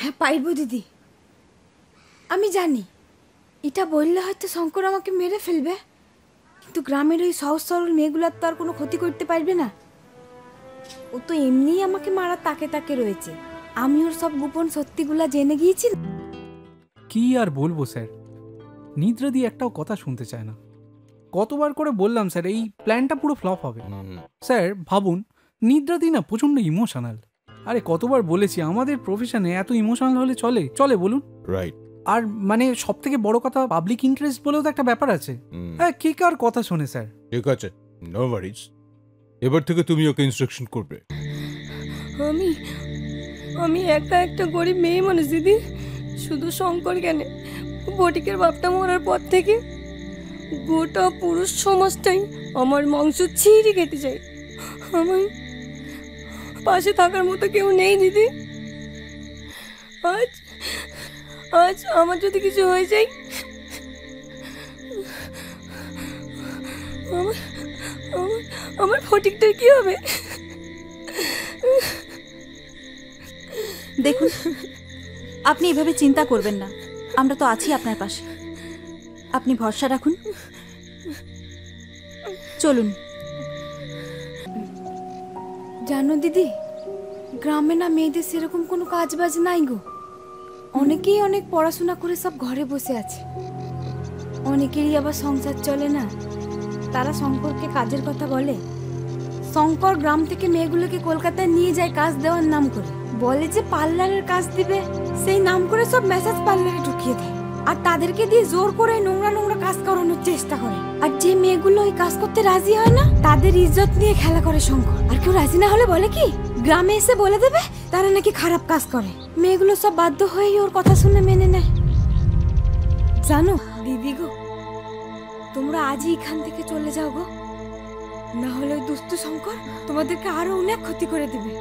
হ্যাঁ পাইব দিদি, আমি জানি এটা বললে হয়তো শঙ্কর আমাকে মেরে ফেলবে, কিন্তু গ্রামের ওই সহজ সরল মেয়েগুলার তো আর কোনো ক্ষতি করতে পারবে না। ও তো এমনিই আমাকে মারা তাকে তাকে রয়েছে, আমি ওর সব গোপন সত্যিগুলা জেনে গিয়েছি। কি আর বলবো স্যার, নিদ্রা দিয়ে একটাও কথা শুনতে চায় না। কতবার করে বললাম স্যার এই প্ল্যানটা পুরো ফ্লপ হবে। স্যার ভাবুন, নিদ্রা দি না প্রচন্ড ইমোশনাল। আরে কতবার বলেছি আমাদের প্রফেশনে এত ইমোশনাল হলে চলে চলে বলুন? রাইট। আর মানে সব থেকে বড় কথা পাবলিক ইন্টারেস্ট বলেও তো একটা ব্যাপার আছে। হ্যাঁ, কে কার কথা শোনে স্যার? ঠিক আছে, নো ওয়ারিজ। এবার থেকে তুমি ওকে ইনস্ট্রাকশন করবে। আমি আমি একা একটা গরিব মেয়ে মানুষ দিদি, শুধু শঙ্কর কেন, বটিকের বাপটা মরার পর থেকে গোটা পুরুষ সমাজটাই আমার মাংস ছিঁড়ে খেতে চাই। আমার পাশে থাকার মতো কেউ নেই দিদি। আজ আজ আমার যদি কিছু হয়ে যায়, আমার আমার আমার ফটিকটার কি হবে? দেখুন, আপনি এভাবে চিন্তা করবেন না, আমরা তো আছি আপনার পাশে। আপনি ভরসা রাখুন, চলুন। জানো দিদি, গ্রামে না মেয়েদের সেরকম কোনো কাজ বাজ নাই গো। অনেকেই অনেক পড়াশোনা করে সব ঘরে বসে আছে, অনেকেরই আবার সংসার চলে না। তারা শঙ্করকে কাজের কথা বলে। শঙ্কর গ্রাম থেকে মেয়েগুলোকে কলকাতায় নিয়ে যায় কাজ দেওয়ার নাম করে, বলে যে পার্লারের কাজ দিবে, সেই নাম করে সব মেসেজ পার্লারে ঢুকিয়ে দেয়, আর তাদেরকে দিয়ে জোর করে নোংরা নোংরা কাজ করানোর চেষ্টা করে। আর যে মেয়েগুলো ওই কাজ করতে রাজি হয় না, তাদের ইজ্জত নিয়ে খেলা করে শঙ্কর। আর কেউ রাজি না হলে বলে কি, গ্রামে এসে বলে দেবে তারা নাকি খারাপ কাজ করে। মেয়েগুলো সব বাধ্য হয়েই ওর কথা শুনে মেনে নেয়। জানো দিদি গো, তোমরা আজই এখান থেকে চলে যাও গো, না হলে ওই দুষ্টু শঙ্কর তোমাদেরকে আরো অনেক ক্ষতি করে দেবে।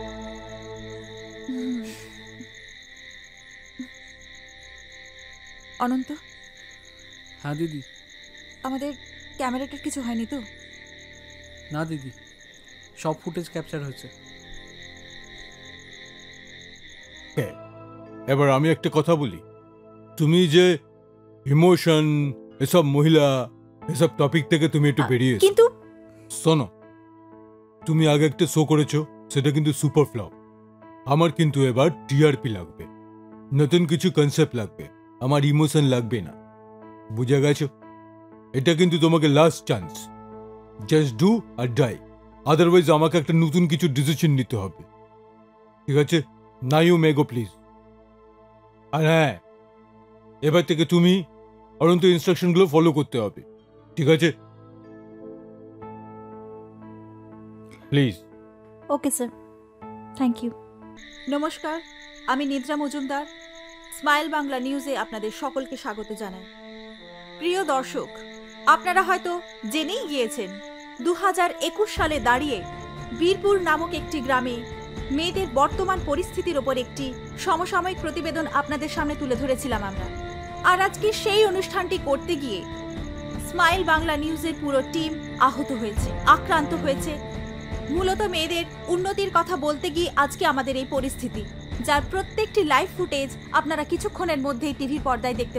অনন্ত, হ্যাঁ দিদি। আমাদের ক্যামেরাটার কিছু হয়নি তো? না দিদি, সব ফুটেজ ক্যাপচার হয়েছে। এবার আমি একটা কথা বলি, তুমি যে ইমোশন, এসব মহিলা, এসব টপিক থেকে তুমি একটু বেরিয়ে এসো। কিন্তু শোনো, তুমি আগে একটা শো করেছো, সেটা কিন্তু সুপার ফ্লপ। আমার কিন্তু এবার টিআরপি লাগবে, নতুন কিছু কনসেপ্ট লাগবে, আমার ইমোশন লাগবে না, বুঝে গেছো? এটা কিন্তু তোমাকে last chance, just do or die, otherwise আমাকে একটা নতুন কিছু ডিসিশন নিতে হবে, ঠিক আছে? না ইউ মেগো প্লিজ। আর হ্যাঁ, এবার থেকে তুমি অনন্ত ইনস্ট্রাকশনগুলো ফলো করতে হবে, ঠিক আছে? Please. Okay sir, thank you. নমস্কার, আমি নিদ্রা মজুমদার, স্মাইল বাংলা নিউজে আপনাদের সকলকে স্বাগত জানাই। প্রিয় দর্শক, আপনারা হয়তো জেনেই গিয়েছেন 2021 সালে দাঁড়িয়ে বীরপুর নামক একটি গ্রামে মেয়েদের বর্তমান পরিস্থিতির ওপর একটি সমসাময়িক প্রতিবেদন আপনাদের সামনে তুলে ধরেছিলাম আমরা। আর আজকে সেই অনুষ্ঠানটি করতে গিয়ে স্মাইল বাংলা নিউজের পুরো টিম আহত হয়েছে, আক্রান্ত হয়েছে। মূলত মেয়েদের উন্নতির কথা বলতে গিয়ে আজকে আমাদের এই পরিস্থিতি, যার প্রত্যেকটি লাইভ ফুটেজ আপনারা কিছুক্ষণের মধ্যেই টিভির পর্দায় দেখতে পাবেন।